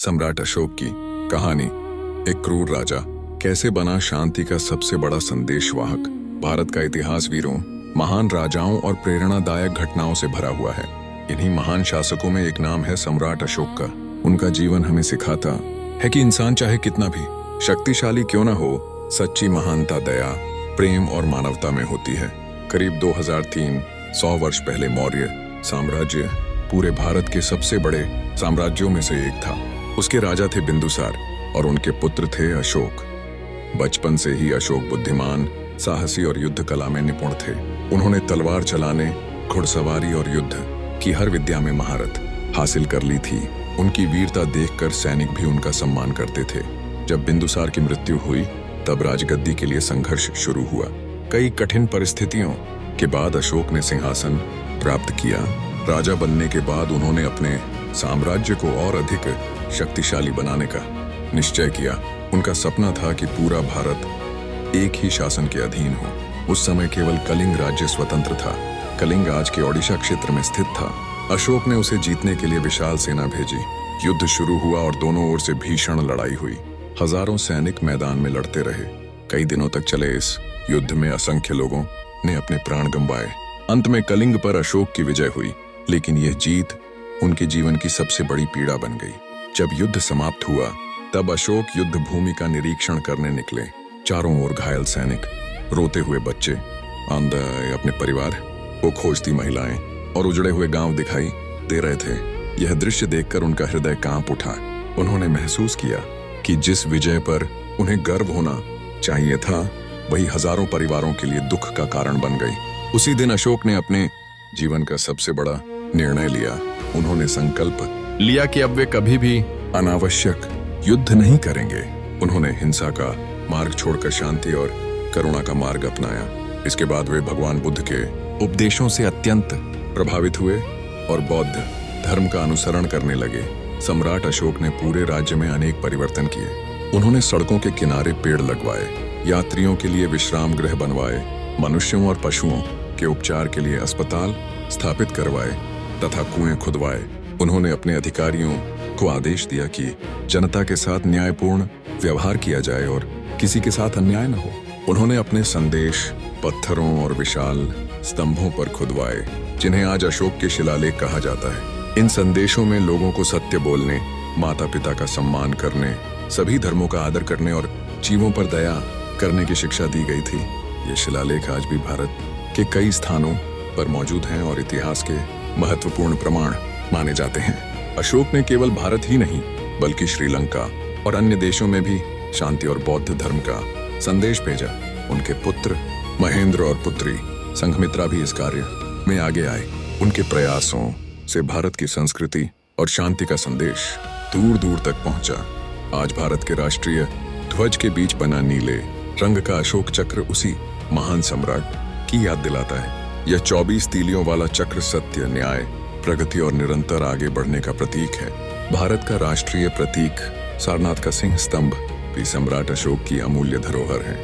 सम्राट अशोक की कहानी। एक क्रूर राजा कैसे बना शांति का सबसे बड़ा संदेशवाहक। भारत का इतिहास वीरों, महान राजाओं और प्रेरणादायक घटनाओं से भरा हुआ है। इन्हीं महान शासकों में एक नाम है सम्राट अशोक का। उनका जीवन हमें सिखाता है कि इंसान चाहे कितना भी शक्तिशाली क्यों न हो, सच्ची महानता दया, प्रेम और मानवता में होती है। करीब 2003 वर्ष पहले मौर्य साम्राज्य पूरे भारत के सबसे बड़े साम्राज्यों में से एक था। उसके राजा थे बिंदुसार और उनके पुत्र थे अशोक। बचपन से ही अशोक बुद्धिमान, साहसी और युद्ध कला में निपुण थे। उन्होंने तलवार चलाने, घुड़सवारी और युद्ध की हर विद्या में महारत हासिल कर ली थी। उनकी वीरता देखकर सैनिक भी उनका सम्मान करते थे। जब बिंदुसार की मृत्यु हुई तब राजगद्दी के लिए संघर्ष शुरू हुआ। कई कठिन परिस्थितियों के बाद अशोक ने सिंहासन प्राप्त किया। राजा बनने के बाद उन्होंने अपने साम्राज्य को और अधिक शक्तिशाली बनाने का निश्चय किया। उनका सपना था कि पूरा भारत एक ही शासन के अधीन हो। उस समय केवल कलिंग राज्य स्वतंत्र था। कलिंग आज के ओडिशा क्षेत्र में स्थित था। अशोक ने उसे जीतने के लिए विशाल सेना भेजी। युद्ध शुरू हुआ और दोनों ओर से भीषण लड़ाई हुई। हजारों सैनिक मैदान में लड़ते रहे। कई दिनों तक चले इस युद्ध में असंख्य लोगों ने अपने प्राण गंवाए। अंत में कलिंग पर अशोक की विजय हुई, लेकिन यह जीत उनके जीवन की सबसे बड़ी पीड़ा बन गई। जब युद्ध समाप्त हुआ तब अशोक युद्ध भूमि का निरीक्षण करने निकले। चारों ओर घायल सैनिक, रोते हुए बच्चे, अपने परिवार को खोजती महिलाएं और उजड़े हुए गांव दिखाई दे रहे थे। यह दृश्य देखकर उनका हृदय कांप उठा। उन्होंने महसूस किया कि जिस विजय पर उन्हें गर्व होना चाहिए था, वही हजारों परिवारों के लिए दुख का कारण बन गई। उसी दिन अशोक ने अपने जीवन का सबसे बड़ा निर्णय लिया। उन्होंने संकल्प लिया कि अब वे कभी भी अनावश्यक युद्ध नहीं करेंगे। उन्होंने हिंसा का मार्ग छोड़कर शांति और करुणा का मार्ग अपनाया। इसके बाद वे भगवान बुद्ध के उपदेशों से अत्यंत प्रभावित हुए और बौद्ध धर्म का अनुसरण करने लगे। सम्राट अशोक ने पूरे राज्य में अनेक परिवर्तन किए। उन्होंने सड़कों के किनारे पेड़ लगवाए, यात्रियों के लिए विश्राम गृह बनवाए, मनुष्यों और पशुओं के उपचार के लिए अस्पताल स्थापित करवाए तथा कुएं खुदवाए। उन्होंने अपने अधिकारियों को आदेश दिया कि जनता के साथ न्यायपूर्ण व्यवहार किया जाए और किसी के साथ अन्याय न हो। उन्होंने अपने संदेश पत्थरों और विशाल स्तंभों पर खुदवाए, जिन्हें आज अशोक के शिलालेख कहा जाता है। इन संदेशों में लोगों को सत्य बोलने, माता पिता का सम्मान करने, सभी धर्मों का आदर करने और जीवों पर दया करने की शिक्षा दी गई थी। ये शिलालेख आज भी भारत के कई स्थानों पर मौजूद हैं और इतिहास के महत्वपूर्ण प्रमाण माने जाते हैं। अशोक ने केवल भारत ही नहीं बल्कि श्रीलंका और अन्य देशों में भी शांति और बौद्ध धर्म का संदेश भेजा। उनके पुत्र महेंद्र और पुत्री संघमित्रा भी इस कार्य में आगे आए। उनके प्रयासों से भारत की संस्कृति और शांति का संदेश दूर दूर तक पहुंचा। आज भारत के राष्ट्रीय ध्वज के बीच बना नीले रंग का अशोक चक्र उसी महान सम्राट की याद दिलाता है। यह 24 तीलियों वाला चक्र सत्य, न्याय, प्रगति और निरंतर आगे बढ़ने का प्रतीक है। भारत का राष्ट्रीय प्रतीक सारनाथ का सिंह स्तंभ भी सम्राट अशोक की अमूल्य धरोहर है।